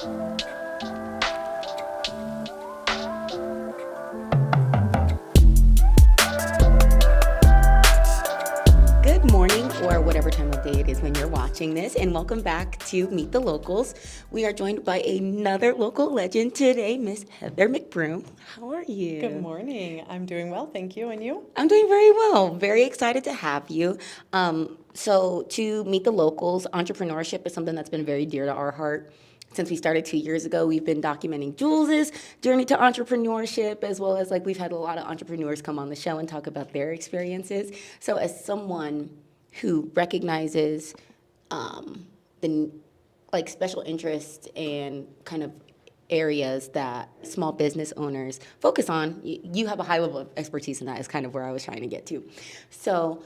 Good morning, or whatever time of day it is when you're watching this, and welcome back to Meet the Locals. We are joined by another local legend today, Miss Heather McBroom. How are you? Good morning. I'm doing well, thank you. And you? I'm doing very well. Very excited to have you. So to Meet the Locals, entrepreneurship is something that's been very dear to our heart. Since we started 2 years ago, we've been documenting Jules's journey to entrepreneurship, as well as we've had a lot of entrepreneurs come on the show and talk about their experiences. So as someone who recognizes the special interest and kind of areas that small business owners focus on, you have a high level of expertise in that, is kind of where I was trying to get to. So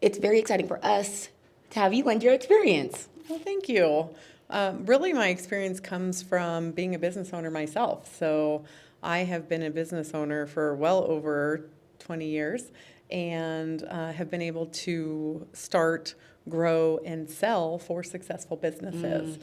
it's very exciting for us to have you lend your experience. Well, thank you. Really, my experience comes from being a business owner myself. So I have been a business owner for well over 20 years and have been able to start, grow, and sell for successful businesses.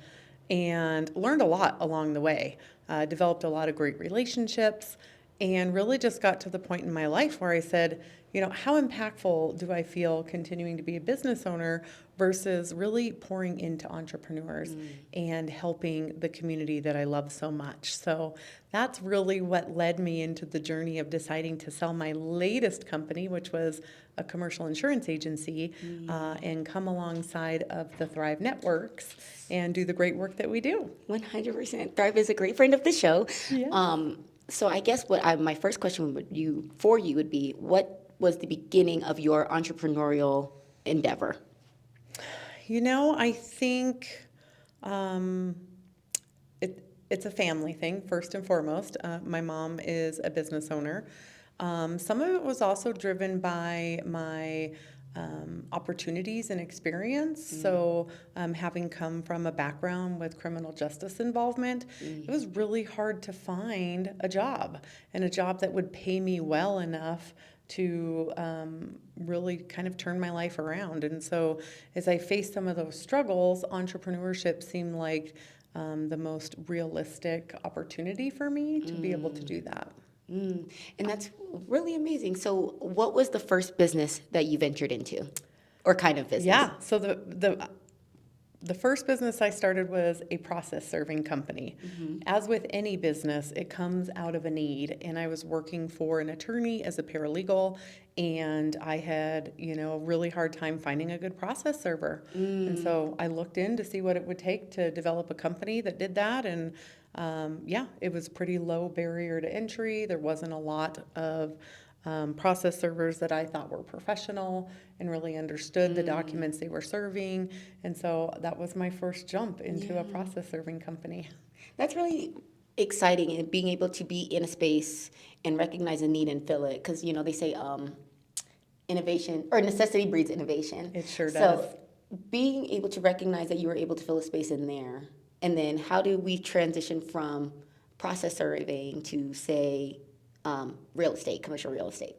And learned a lot along the way. Developed a lot of great relationships, and really just got to the point in my life where I said, how impactful do I feel continuing to be a business owner versus really pouring into entrepreneurs and helping the community that I love so much. So that's really what led me into the journey of deciding to sell my latest company, which was a commercial insurance agency, and come alongside of the Thrive Networks and do the great work that we do. 100%. Thrive is a great friend of the show. Yeah. So I guess my first question for you would be, what was the beginning of your entrepreneurial endeavor? I think it's a family thing, first and foremost. My mom is a business owner. Some of it was also driven by my opportunities and experience. So having come from a background with criminal justice involvement, it was really hard to find a job, and a job that would pay me well enough to really kind of turn my life around. And so as I faced some of those struggles, entrepreneurship seemed like the most realistic opportunity for me to be able to do that. And that's really amazing. So what was the first business that you ventured into, or kind of business? Yeah, so the first business I started was a process serving company. As with any business, it comes out of a need. And I was working for an attorney as a paralegal, and I had, a really hard time finding a good process server. And so I looked in to see what it would take to develop a company that did that. And it was pretty low barrier to entry. There wasn't a lot of process servers that I thought were professional and really understood the documents they were serving. And so that was my first jump into a process serving company. That's really exciting, and being able to be in a space and recognize a need and fill it. Because, they say innovation, or necessity breeds innovation. It sure does. So being able to recognize that you were able to fill a space in there, and then how do we transition from process surveying to, say, real estate, commercial real estate?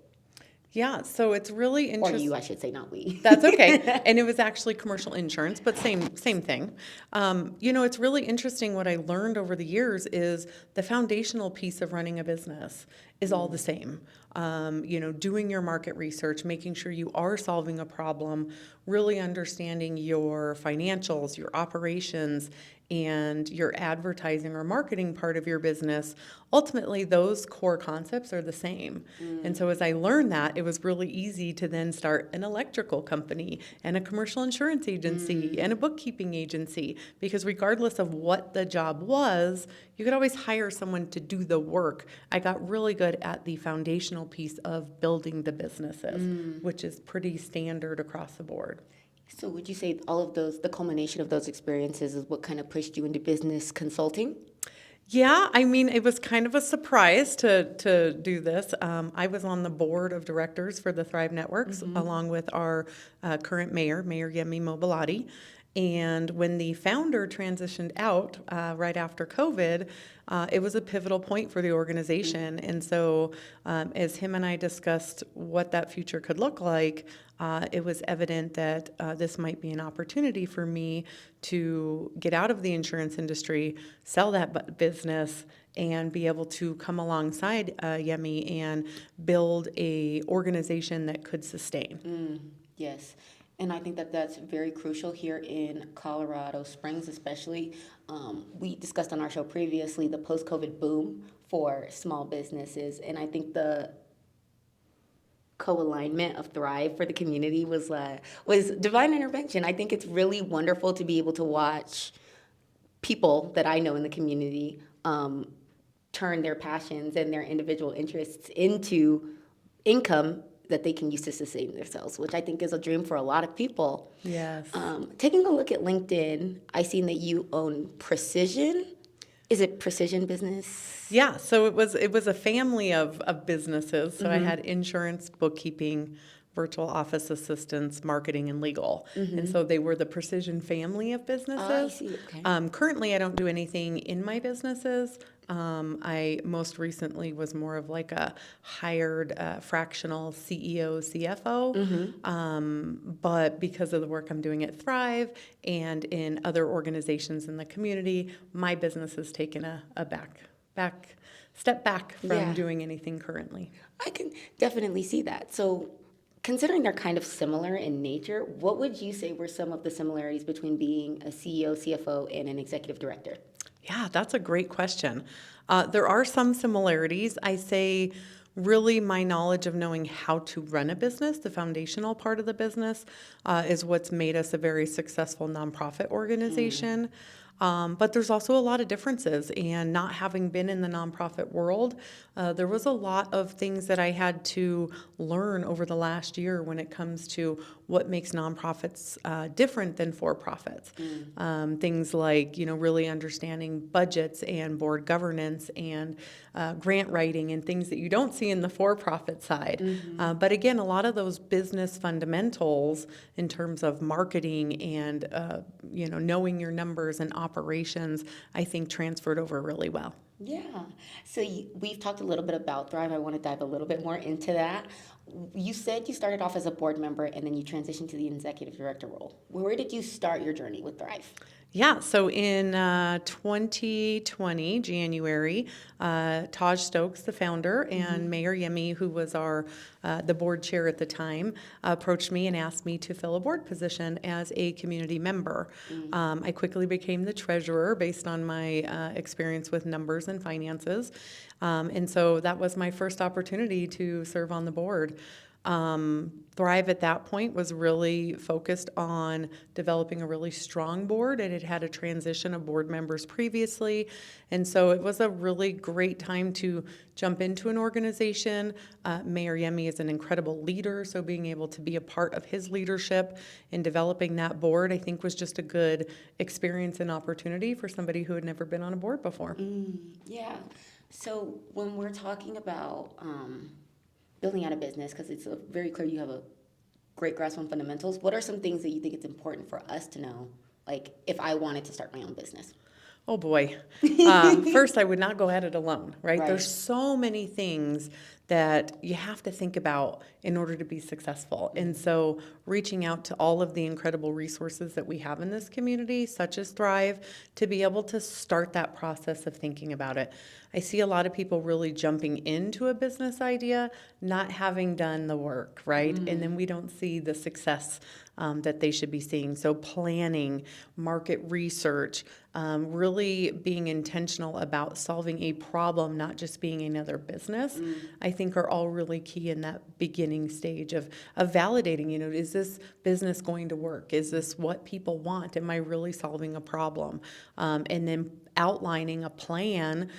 Yeah, so it's really Or interesting. you, I should say, not we. That's okay. And it was actually commercial insurance, but same thing. It's really interesting. What I learned over the years is the foundational piece of running a business is all the same. Doing your market research, making sure you are solving a problem, really understanding your financials, your operations, and your advertising or marketing part of your business. Ultimately, those core concepts are the same. And so as I learned that, it was really easy to then start an electrical company and a commercial insurance agency and a bookkeeping agency, because regardless of what the job was, you could always hire someone to do the work. I got really good at the foundational piece of building the businesses, which is pretty standard across the board. So would you say all of those, the culmination of those experiences, is what kind of pushed you into business consulting? Yeah, it was kind of a surprise to do this. I was on the board of directors for the Thrive Networks, along with our current mayor, Mayor Yemi Mobilati. And when the founder transitioned out right after COVID, it was a pivotal point for the organization. And so, as him and I discussed what that future could look like, it was evident that this might be an opportunity for me to get out of the insurance industry, sell that business, and be able to come alongside Yemi and build a organization that could sustain. Yes. And I think that that's very crucial here in Colorado Springs, especially. We discussed on our show previously the post-COVID boom for small businesses. And I think the co-alignment of Thrive for the community was divine intervention. I think it's really wonderful to be able to watch people that I know in the community turn their passions and their individual interests into income that they can use to sustain themselves, which I think is a dream for a lot of people. Yes. Taking a look at LinkedIn, I seen that you own Precision. Is it Precision Business? Yeah, so it was a family of businesses. So I had insurance, bookkeeping, virtual office assistants, marketing, and legal. And so they were the Precision family of businesses. I see. Okay. Currently, I don't do anything in my businesses. I most recently was more of like a hired fractional CEO, CFO. But because of the work I'm doing at Thrive and in other organizations in the community, my business has taken a step back from Yeah. doing anything currently. I can definitely see that. So, considering they're kind of similar in nature, what would you say were some of the similarities between being a CEO, CFO, and an executive director? Yeah, that's a great question. There are some similarities. I say really my knowledge of knowing how to run a business, the foundational part of the business, is what's made us a very successful nonprofit organization. But there's also a lot of differences, and not having been in the nonprofit world, there was a lot of things that I had to learn over the last year when it comes to what makes nonprofits different than for-profits. Things like, really understanding budgets and board governance and grant writing and things that you don't see in the for-profit side. But again, a lot of those business fundamentals in terms of marketing and, knowing your numbers and operations, I think transferred over really well. Yeah. So we've talked a little bit about Thrive. I want to dive a little bit more into that. You said you started off as a board member and then you transitioned to the executive director role. Where did you start your journey with Thrive? Yeah, so in 2020, January, Taj Stokes, the founder, and Mayor Yemi, who was the board chair at the time, approached me and asked me to fill a board position as a community member. I quickly became the treasurer based on my experience with numbers and finances. And so that was my first opportunity to serve on the board. Thrive at that point was really focused on developing a really strong board, and it had a transition of board members previously. And so it was a really great time to jump into an organization. Mayor Yemi is an incredible leader, so being able to be a part of his leadership in developing that board, I think, was just a good experience and opportunity for somebody who had never been on a board before. Yeah. So when we're talking about building out a business, because it's very clear you have a great grasp on fundamentals, what are some things that you think it's important for us to know, like if I wanted to start my own business? Oh boy. First, I would not go at it alone, right? Right. There's so many things that you have to think about in order to be successful. And so reaching out to all of the incredible resources that we have in this community, such as Thrive, to be able to start that process of thinking about it. I see a lot of people really jumping into a business idea, not having done the work, right? And then we don't see the success that they should be seeing. So planning, market research, really being intentional about solving a problem, not just being another business, I think are all really key in that beginning stage of validating, is this business going to work? Is this what people want? Am I really solving a problem? And then outlining a plan,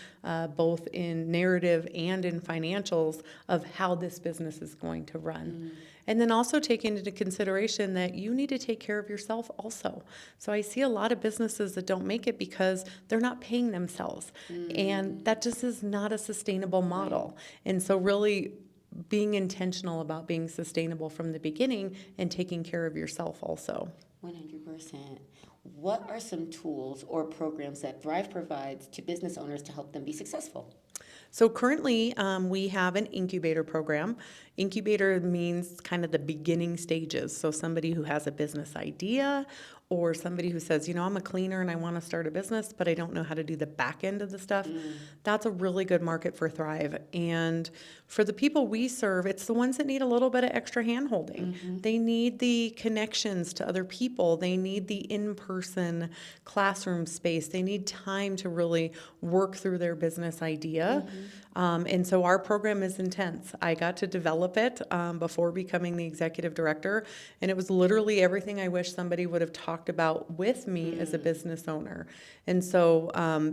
both in narrative and in financials, of how this business is going to run. And then also taking into consideration that you need to take care of yourself also. So I see a lot of businesses that don't make it because they're not paying themselves. And that just is not a sustainable model. And so really being intentional about being sustainable from the beginning and taking care of yourself also. 100%. what are some tools or programs that Thrive provides to business owners to help them be successful? So currently, we have an incubator program. Incubator means kind of the beginning stages. So somebody who has a business idea or somebody who says, I'm a cleaner and I want to start a business, but I don't know how to do the back end of the stuff. That's a really good market for Thrive. And for the people we serve, it's the ones that need a little bit of extra hand holding. They need the connections to other people. They need the in-person classroom space. They need time to really work through their business idea. And so our program is intense. I got to develop it before becoming the executive director, and it was literally everything I wish somebody would have talked about with me as a business owner. And so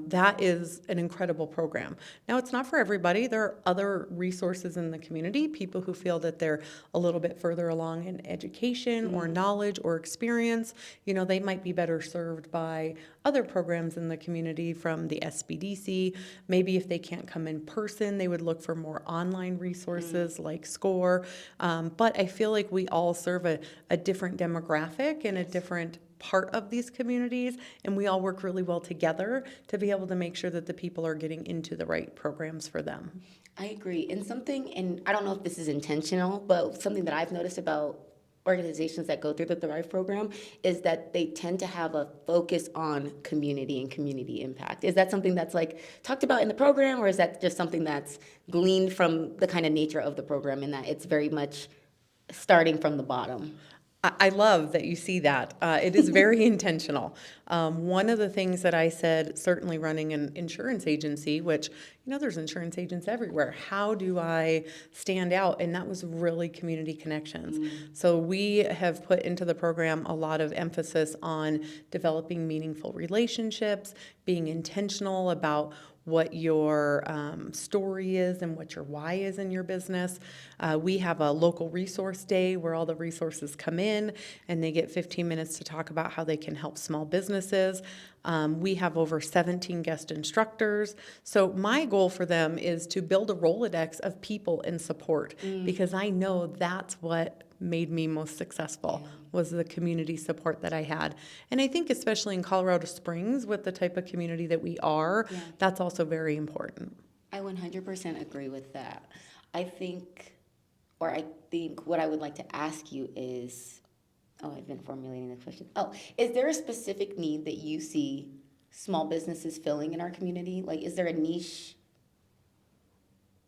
that is an incredible program. Now, it's not for everybody. There are other resources in the community, people who feel that they're a little bit further along in education or knowledge or experience. They might be better served by other programs in the community from the SBDC. Maybe if they can't come in person, they would look for more online resources like SCORE. But I feel like we all serve a different demographic and a different part of these communities, and we all work really well together to be able to make sure that the people are getting into the right programs for them. I agree. And I don't know if this is intentional, but something that I've noticed about organizations that go through the Thrive program is that they tend to have a focus on community and community impact. Is that something that's like talked about in the program, or is that just something that's gleaned from the kind of nature of the program and that it's very much starting from the bottom? I love that you see that. It is very intentional. One of the things that I said, certainly running an insurance agency, which, there's insurance agents everywhere. How do I stand out? And that was really community connections. So we have put into the program a lot of emphasis on developing meaningful relationships, being intentional about what your story is and what your why is in your business. We have a local resource day where all the resources come in and they get 15 minutes to talk about how they can help small businesses. We have over 17 guest instructors. So my goal for them is to build a Rolodex of people and support because I know that's what made me most successful was the community support that I had. And I think especially in Colorado Springs with the type of community that we are, that's also very important. I 100% agree with that. I think what I would like to ask you is, I've been formulating the question. Is there a specific need that you see small businesses filling in our community? Like, is there a niche?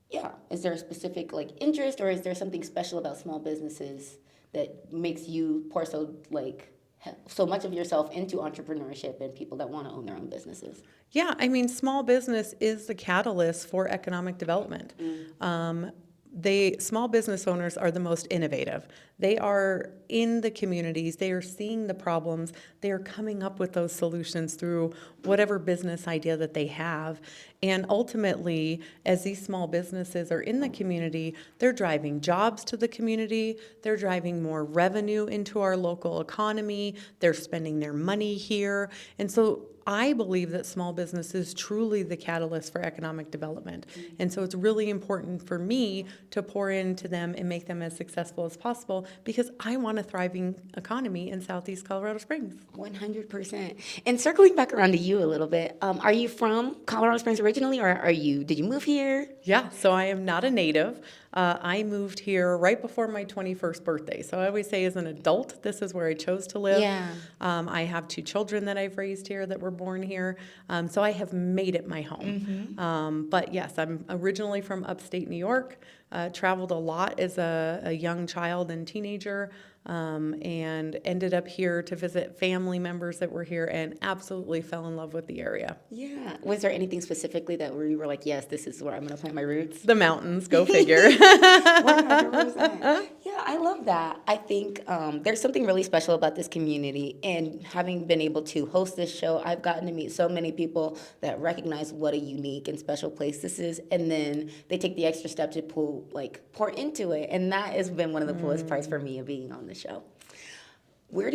Yeah. Is there a specific interest, or is there something special about small businesses that makes you pour so much of yourself into entrepreneurship and people that want to own their own businesses? Yeah, small business is the catalyst for economic development. Small business owners are the most innovative. They are in the communities. They are seeing the problems. They are coming up with those solutions through whatever business idea that they have. And ultimately, as these small businesses are in the community, they're driving jobs to the community. They're driving more revenue into our local economy. They're spending their money here. And so I believe that small business is truly the catalyst for economic development. And so it's really important for me to pour into them and make them as successful as possible because I want a thriving economy in Southeast Colorado Springs. 100%. And circling back around to you a little bit, are you from Colorado Springs originally, or did you move here? Yeah, so I am not a native. I moved here right before my 21st birthday. So I always say as an adult, this is where I chose to live. Yeah. I have 2 children that I've raised here that were born here. So I have made it my home. But yes, I'm originally from upstate New York, traveled a lot as a young child and teenager, and ended up here to visit family members that were here and absolutely fell in love with the area. Yeah. Was there anything specifically where you were like, yes, this is where I'm going to plant my roots? The mountains, go figure. 100%. Yeah, I love that. I think there's something really special about this community. And having been able to host this show, I've gotten to meet so many people that recognize what a unique and special place this is. And then they take the extra step to pour into it. And that has been one of the coolest parts for me of being on the show. What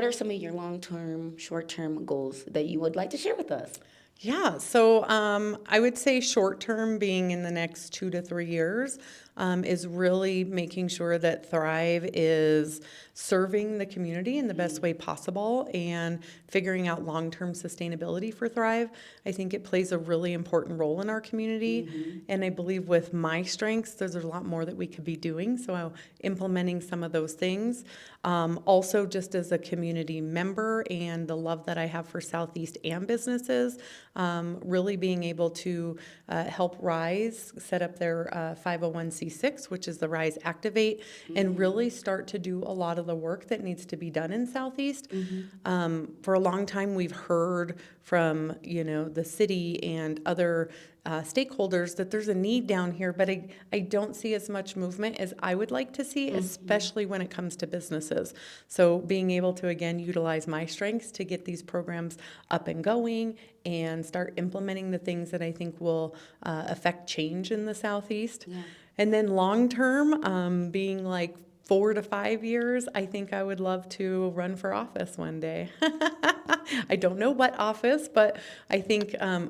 are some of your long-term, short-term goals that you would like to share with us? Yeah, so I would say short term, being in the next 2 to 3 years, is really making sure that Thrive is serving the community in the best way possible and figuring out long term sustainability for Thrive. I think it plays a really important role in our community. And I believe with my strengths, there's a lot more that we could be doing. So implementing some of those things. Also, just as a community member and the love that I have for Southeast and businesses, really being able to help Rise set up their 501c6, which is the Rise Activate, and really start to do a lot of the work that needs to be done in Southeast. For a long time, we've heard from the city and other stakeholders that there's a need down here, but I don't see as much movement as I would like to see, especially when it comes to businesses. So being able to, again, utilize my strengths to get these programs up and going and start implementing the things that I think will affect change in the Southeast. Yeah. And then long term, being like 4 to 5 years, I think I would love to run for office one day. I don't know what office, but I think I'm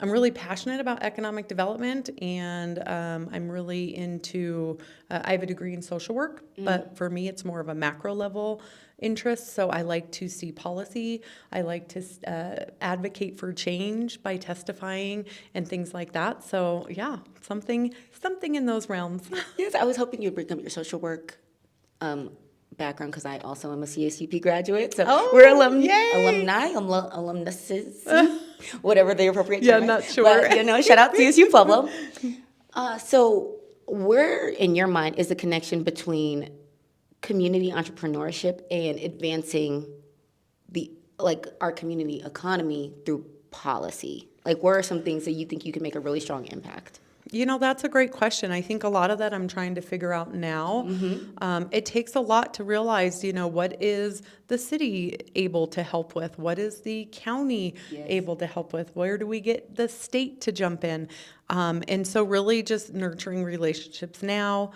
really passionate about economic development, and I'm really into, I have a degree in social work, but for me, it's more of a macro level interest. So I like to see policy. I like to advocate for change by testifying and things like that. So yeah, something in those realms. Yes, I was hoping you'd bring up your social work background because I also am a CSUP graduate. So Oh, we're yay! alumnuses, whatever the appropriate Yeah, term not is. sure. But, shout out CSU Pueblo. So where, in your mind, is the connection between community entrepreneurship and advancing our community economy through policy? Like, where are some things that you think you can make a really strong impact? That's a great question. I think a lot of that I'm trying to figure out now. It takes a lot to realize, what is the city able to help with? What is the county able to help with? Where do we get the state to jump in? And so really just nurturing relationships now,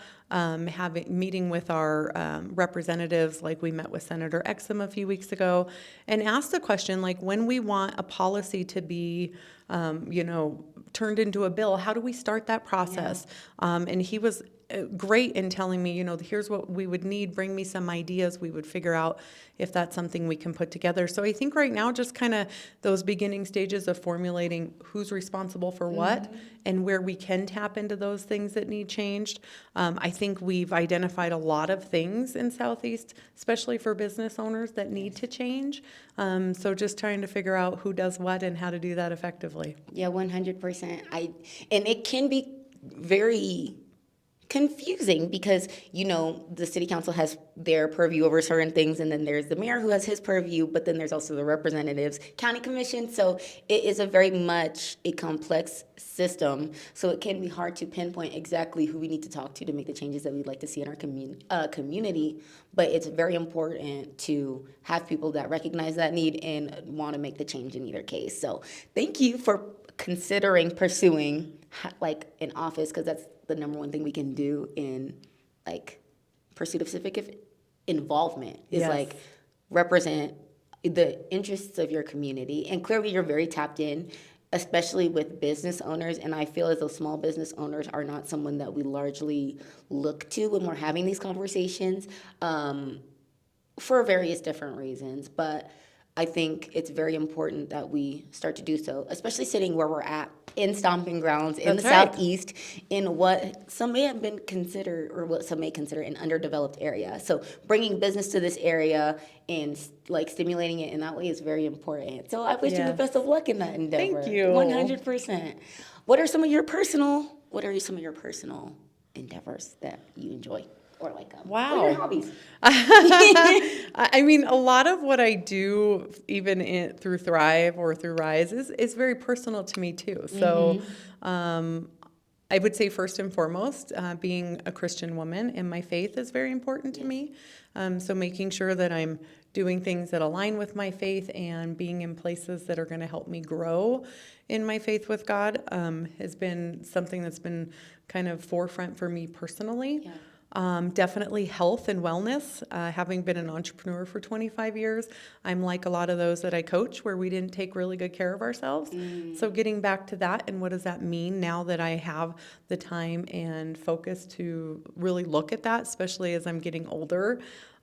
meeting with our representatives, like we met with Senator Exum a few weeks ago, and asked the question, like, when we want a policy to be, turned into a bill, how do we start that process? And he was great in telling me, here's what we would need, bring me some ideas, we would figure out if that's something we can put together. So I think right now, just kind of those beginning stages of formulating who's responsible for what and where we can tap into those things that need changed. I think we've identified a lot of things in Southeast, especially for business owners, that need to change. So just trying to figure out who does what and how to do that effectively. Yeah, 100%. And it can be very confusing because, the city council has their purview over certain things, and then there's the mayor who has his purview, but then there's also the representatives, county commission. So it is a very much a complex system. So it can be hard to pinpoint exactly who we need to talk to make the changes that we'd like to see in our community. But it's very important to have people that recognize that need and want to make the change in either case. So thank you for considering pursuing an office, because that's the number one thing we can do in pursuit of civic involvement is Yes. represent the interests of your community. And clearly you're very tapped in, especially with business owners. And I feel as though small business owners are not someone that we largely look to when we're having these conversations, for various different reasons. But I think it's very important that we start to do so, especially sitting where we're at in stomping grounds in That's the right. Southeast, in what some may have been considered, or what some may consider, an underdeveloped area. So bringing business to this area and stimulating it in that way is very important. So I wish you the Yes. best of luck in that endeavor. Thank you. 100%. What are some of your personal endeavors that you enjoy? Or Wow. what are your hobbies? I mean, a lot of what I do, even through Thrive or through Rise, is very personal to me too. So I would say first and foremost, being a Christian woman and my faith is very important to me. So making sure that I'm doing things that align with my faith and being in places that are going to help me grow in my faith with God has been something that's been kind of forefront for me personally. Yeah. Definitely health and wellness. Having been an entrepreneur for 25 years, I'm like a lot of those that I coach where we didn't take really good care of ourselves. So getting back to that, and what does that mean now that I have the time and focus to really look at that, especially as I'm getting older.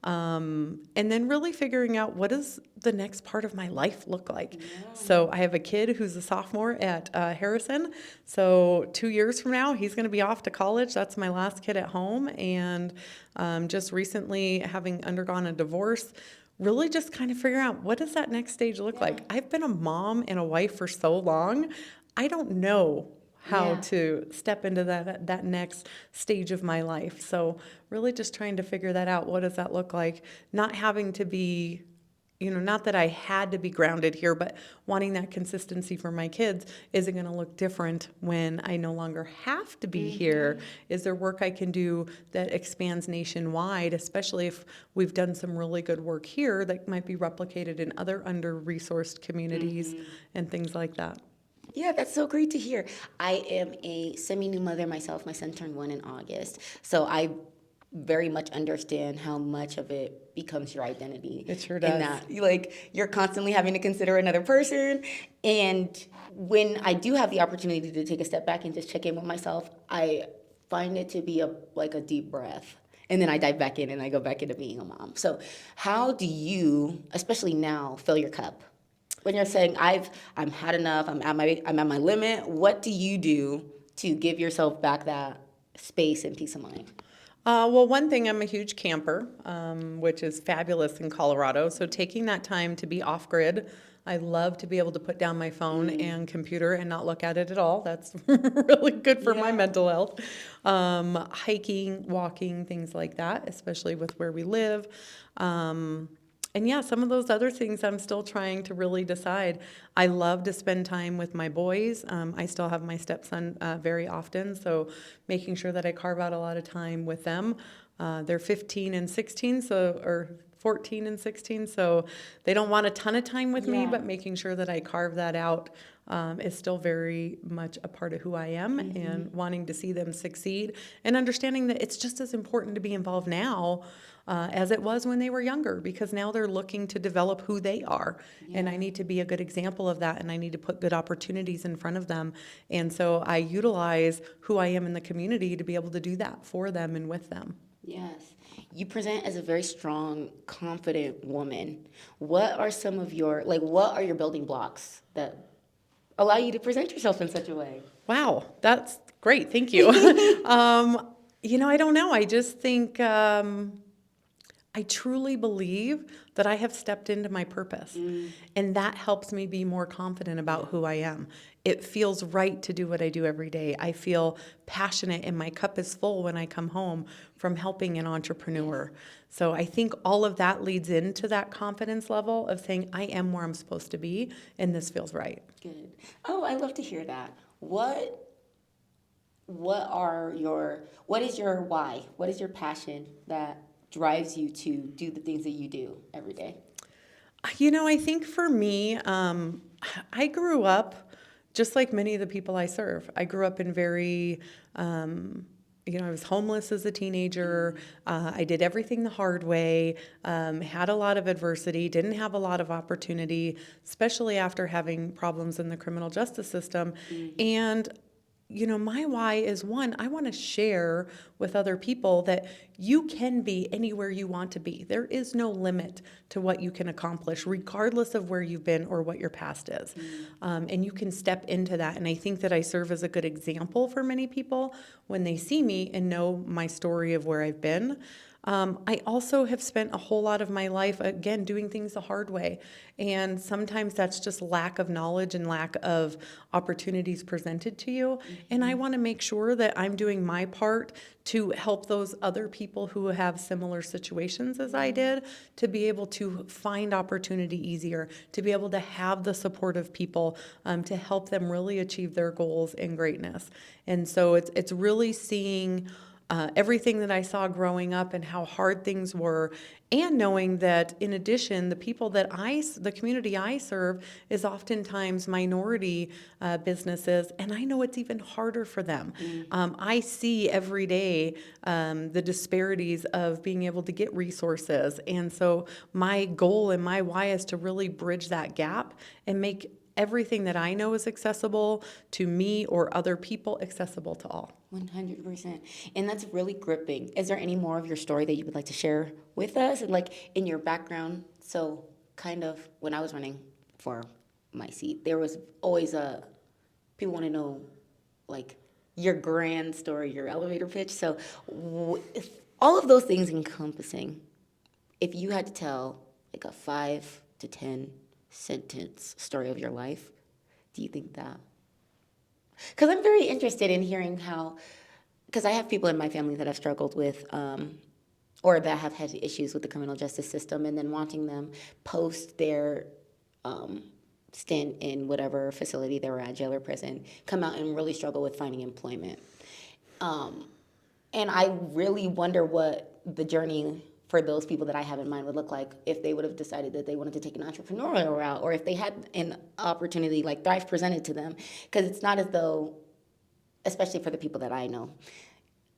And then really figuring out what does the next part of my life look like. So I have a kid who's a sophomore at Harrison. So 2 years from now, he's going to be off to college. That's my last kid at home. And just recently having undergone a divorce, really just kind of figuring out what does that next stage look like. I've been a mom and a wife for so long. I don't know how to step into that next stage of my life. So really just trying to figure that out. What does that look like? Not having to be, not that I had to be grounded here, but wanting that consistency for my kids. Is it going to look different when I no longer have to be here? Is there work I can do that expands nationwide, especially if we've done some really good work here that might be replicated in other under-resourced communities and things like that? Yeah, that's so great to hear. I am a semi-new mother myself. My son turned 1 in August. So I very much understand how much of it becomes your identity. It sure does. And that, you're constantly having to consider another person. And when I do have the opportunity to take a step back and just check in with myself, I find it to be like a deep breath. And then I dive back in and I go back into being a mom. So how do you, especially now, fill your cup? When you're saying I'm had enough, I'm at my limit, what do you do to give yourself back that space and peace of mind? Well, one thing, I'm a huge camper, which is fabulous in Colorado. So taking that time to be off grid, I love to be able to put down my phone and computer and not look at it at all. That's really good for my mental health. Hiking, walking, things like that, especially with where we live. And yeah, some of those other things I'm still trying to really decide. I love to spend time with my boys. I still have my stepson very often, so making sure that I carve out a lot of time with them. They're 15 and 16, or 14 and 16, so they don't want a ton of time with me, but making sure that I carve that out is still very much a part of who I am, and wanting to see them succeed and understanding that it's just as important to be involved now as it was when they were younger, because now they're looking to develop who they are. And I need to be a good example of that, and I need to put good opportunities in front of them. And so I utilize who I am in the community to be able to do that for them and with them. Yes. You present as a very strong, confident woman. What are some of what are your building blocks that allow you to present yourself in such a way? Wow, that's great. Thank you. I don't know. I just think I truly believe that I have stepped into my purpose, and that helps me be more confident about who I am. It feels right to do what I do every day. I feel passionate, and my cup is full when I come home from helping an entrepreneur. So I think all of that leads into that confidence level of saying, I am where I'm supposed to be, and this feels right. Good. Oh, I love to hear that. What is your why? What is your passion that drives you to do the things that you do every day? I think for me, I grew up just like many of the people I serve. I grew up in very, I was homeless as a teenager. I did everything the hard way, had a lot of adversity, didn't have a lot of opportunity, especially after having problems in the criminal justice system. And my why is, one, I want to share with other people that you can be anywhere you want to be. There is no limit to what you can accomplish, regardless of where you've been or what your past is. And you can step into that. And I think that I serve as a good example for many people when they see me and know my story of where I've been. I also have spent a whole lot of my life, again, doing things the hard way. And sometimes that's just lack of knowledge and lack of opportunities presented to you. And I want to make sure that I'm doing my part to help those other people who have similar situations as I did to be able to find opportunity easier, to be able to have the support of people to help them really achieve their goals and greatness. And so it's really seeing everything that I saw growing up and how hard things were, and knowing that in addition, the people that the community I serve is oftentimes minority businesses, and I know it's even harder for them. I see every day the disparities of being able to get resources, and so my goal and my why is to really bridge that gap and make everything that I know is accessible to me or other people accessible to all. 100%. And that's really gripping. Is there any more of your story that you would like to share with us? And like in your background, so kind of when I was running for my seat, there was always people want to know like your grand story, your elevator pitch. So if all of those things encompassing, if you had to tell like a 5 to 10 sentence story of your life, do you think that? Because I'm very interested in hearing how, because I have people in my family that have struggled with, or that have had issues with the criminal justice system, and then wanting them post their stint in whatever facility they were at, jail or prison, come out and really struggle with finding employment. And I really wonder what the journey for those people that I have in mind would look like if they would have decided that they wanted to take an entrepreneurial route, or if they had an opportunity like Thrive presented to them. Because it's not as though, especially for the people that I know,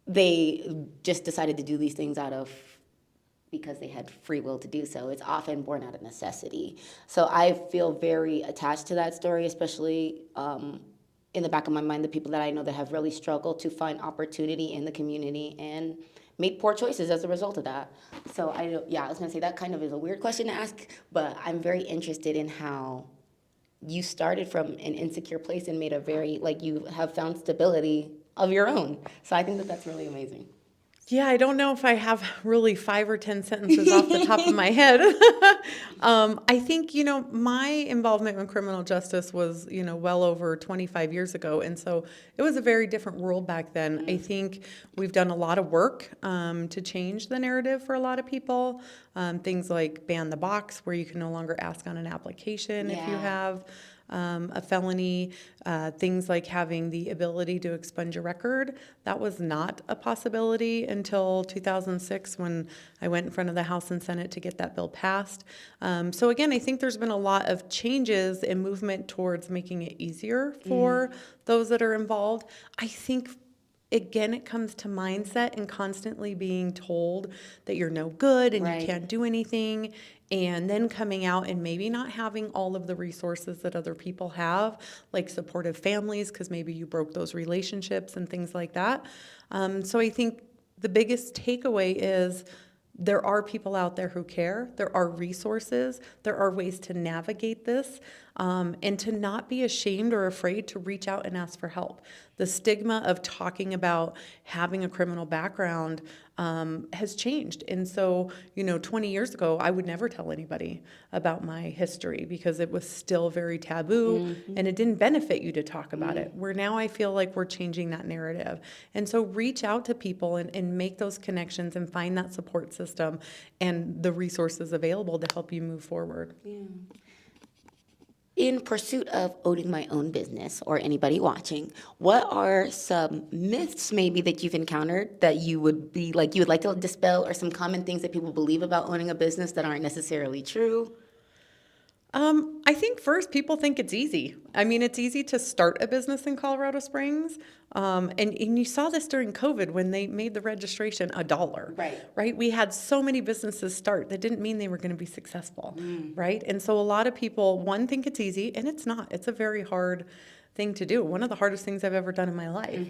they just decided to do these things because they had free will to do so. It's often born out of necessity. So I feel very attached to that story, especially in the back of my mind, the people that I know that have really struggled to find opportunity in the community and make poor choices as a result of that. So I was gonna say that kind of is a weird question to ask, but I'm very interested in how you started from an insecure place and made you have found stability of your own. So I think that that's really amazing. Yeah, I don't know if I have really 5 or 10 sentences off the top of my head. I think, my involvement in criminal justice was, well over 25 years ago. And so it was a very different world back then. I think we've done a lot of work to change the narrative for a lot of people. Things like ban the box, where you can no longer ask on an application if you have a felony, things like having the ability to expunge a record. That was not a possibility until 2006 when I went in front of the House and Senate to get that bill passed. So again, I think there's been a lot of changes and movement towards making it easier for those that are involved. I think again, it comes to mindset and constantly being told that you're no good and you can't do anything, and then coming out and maybe not having all of the resources that other people have, like supportive families, because maybe you broke those relationships and things like that. So I think the biggest takeaway is there are people out there who care. There are resources. There are ways to navigate this, and to not be ashamed or afraid to reach out and ask for help. The stigma of talking about having a criminal background has changed. And so, 20 years ago, I would never tell anybody about my history because it was still very taboo and it didn't benefit you to talk about it. Where now I feel like we're changing that narrative. And so reach out to people and make those connections and find that support system and the resources available to help you move forward. Yeah. In pursuit of owning my own business, or anybody watching, what are some myths maybe that you've encountered that you would like to dispel, or some common things that people believe about owning a business that aren't necessarily true? I think first, people think it's easy. I mean, it's easy to start a business in Colorado Springs. And you saw this during COVID when they made the registration $1. Right? We had so many businesses start. That didn't mean they were going to be successful. Right? And so a lot of people, one, think it's easy, and it's not. It's a very hard thing to do. One of the hardest things I've ever done in my life.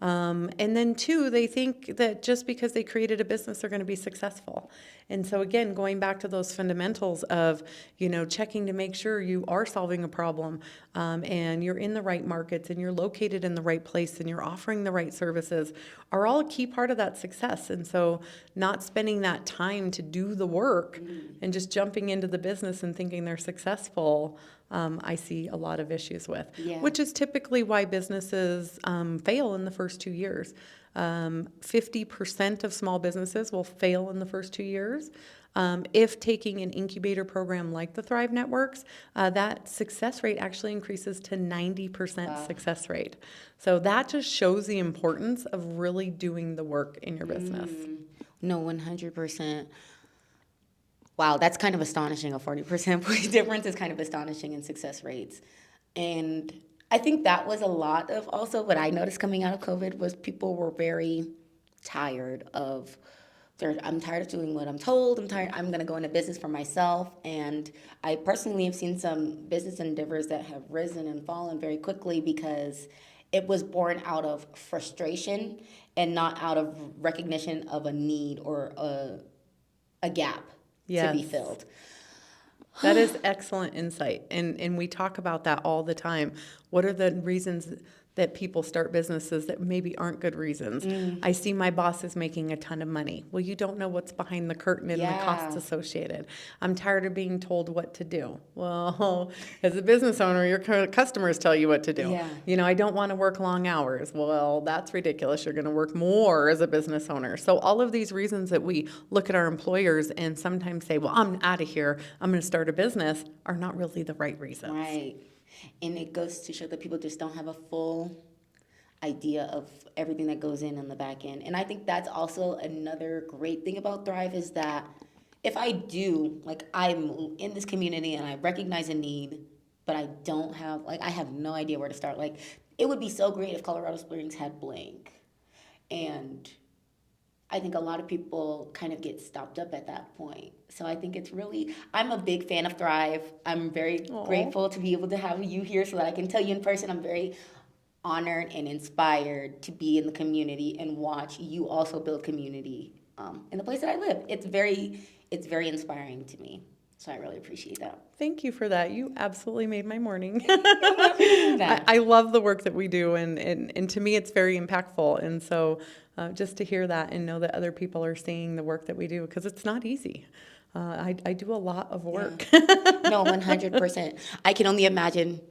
And then two, they think that just because they created a business, they're going to be successful. And so again, going back to those fundamentals of, checking to make sure you are solving a problem, and you're in the right markets and you're located in the right place and you're offering the right services are all a key part of that success. And so not spending that time to do the work and just jumping into the business and thinking they're successful, I see a lot of issues with, Yeah. which is typically why businesses fail in the first 2 years. 50% of small businesses will fail in the first 2 years. If taking an incubator program like the Thrive Networks, that success rate actually increases to 90% success rate. So that just shows the importance of really doing the work in your business. No, 100%. Wow, that's kind of astonishing. A 40% point difference is kind of astonishing in success rates. And I think that was a lot of also what I noticed coming out of COVID was people were very tired of, I'm tired of doing what I'm told. I'm going to go into business for myself. And I personally have seen some business endeavors that have risen and fallen very quickly because it was born out of frustration and not out of recognition of a need or a gap to be Yes. filled. That is excellent insight. And we talk about that all the time. What are the reasons that people start businesses that maybe aren't good reasons? I see my boss is making a ton of money. Well, you don't know what's behind the curtain and the costs Yeah. associated. I'm tired of being told what to do. Well, as a business owner, your customers tell you what to do. Yeah. I don't want to work long hours. Well, that's ridiculous. You're going to work more as a business owner. So all of these reasons that we look at our employers and sometimes say, well, I'm out of here, I'm going to start a business, are not really the right reasons. Right. And it goes to show that people just don't have a full idea of everything that goes in on the back end. And I think that's also another great thing about Thrive is that if I do, like I'm in this community and I recognize a need, but I don't have, like I have no idea where to start. Like it would be so great if Colorado Springs had blank. And I think a lot of people kind of get stopped up at that point. So I think it's really, I'm a big fan of Thrive. I'm very grateful to be able to have you here so that I can tell you in person. I'm very honored and inspired to be in the community and watch you also build community in the place that I live. It's very inspiring to me. So I really appreciate that. Thank you for that. You absolutely made my morning. That. I love the work that we do, and to me, it's very impactful. And so just to hear that and know that other people are seeing the work that we do, because it's not easy. I do a lot of work. Yeah. No, 100%. I can only imagine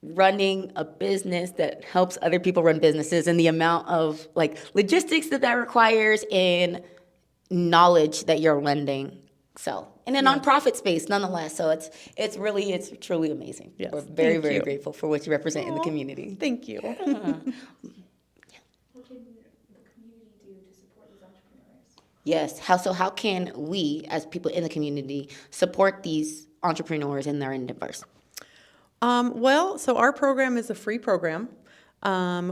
running a business that helps other people run businesses and the amount of like logistics that requires and knowledge that you're lending. So in a nonprofit space, nonetheless. So it's truly amazing. Yes, We're very, thank very you. grateful for what you represent in the community. Thank you. What can the community do to support these entrepreneurs? Yes. How can we as people in the community support these entrepreneurs in their endeavors? So our program is a free program.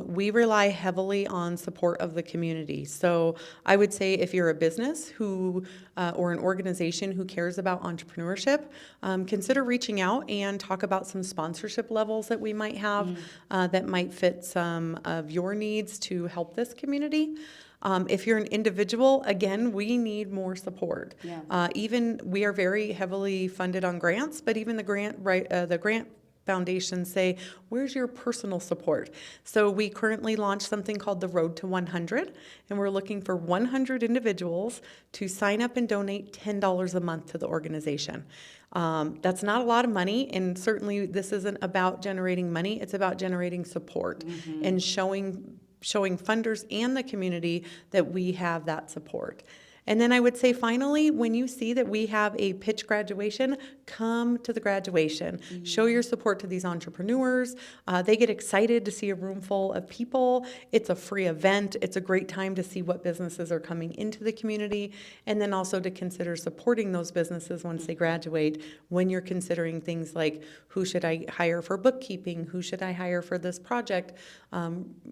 We rely heavily on support of the community. So I would say if you're a business who, or an organization who cares about entrepreneurship, consider reaching out and talk about some sponsorship levels that we might have that might fit some of your needs to help this community. If you're an individual, again, we need more support. Yeah. Even we are very heavily funded on grants, but even the grant foundations say, where's your personal support? So we currently launched something called the Road to 100, and we're looking for 100 individuals to sign up and donate $10 a month to the organization. That's not a lot of money, and certainly this isn't about generating money, it's about generating support and showing funders and the community that we have that support. And then I would say finally, when you see that we have a pitch graduation, come to the graduation. Show your support to these entrepreneurs. They get excited to see a room full of people. It's a free event. It's a great time to see what businesses are coming into the community, and then also to consider supporting those businesses once they graduate when you're considering things like who should I hire for bookkeeping, who should I hire for this project,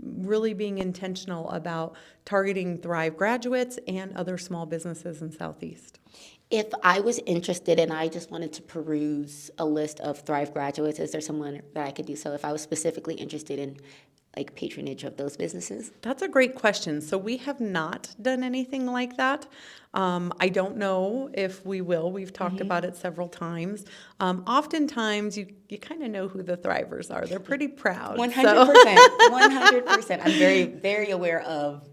really being intentional about targeting Thrive graduates and other small businesses in Southeast. If I was interested and I just wanted to peruse a list of Thrive graduates, is there someone that I could do so if I was specifically interested in like patronage of those businesses? That's a great question. So we have not done anything like that. I don't know if we will. We've talked about it several times. Oftentimes, you kind of know who the Thrivers are. They're pretty proud. 100%. So- 100%. I'm very, very aware of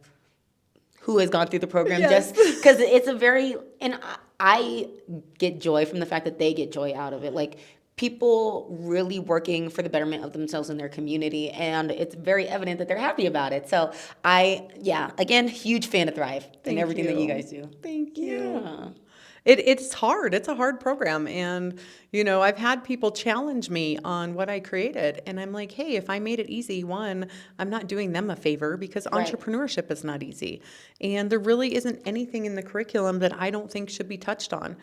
who has gone through the program Yes. just because it's a very, and I get joy from the fact that they get joy out of it. Like people really working for the betterment of themselves and their community, and it's very evident that they're happy about it. So again, huge fan of Thrive and Thank everything that you you. guys do. Thank you. Yeah. It's hard. It's a hard program. And, I've had people challenge me on what I created. And I'm like, hey, if I made it easy, one, I'm not doing them a favor because Right. entrepreneurship is not easy. And there really isn't anything in the curriculum that I don't think should be touched on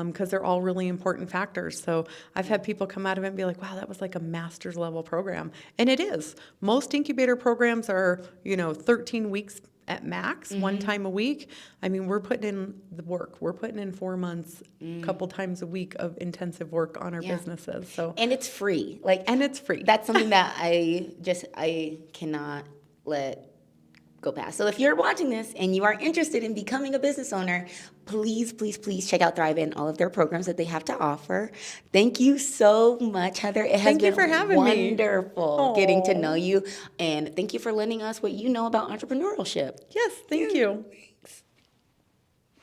because they're all really important factors. So I've had people come out of it and be like, wow, that was like a master's level program. And it is. Most incubator programs are, 13 weeks at max, one time a week. I mean, we're putting in the work. We're putting in 4 months, a couple times a week of intensive work on our Yeah. businesses. So, And it's free. and it's free. That's something that I cannot let go past. So if you're watching this and you are interested in becoming a business owner, please, please, please check out Thrive and all of their programs that they have to offer. Thank you so much, Heather. It has Thank you been for having me. wonderful getting to Aw. know you, and thank you for letting us what you know about entrepreneurship. Yes, thank you.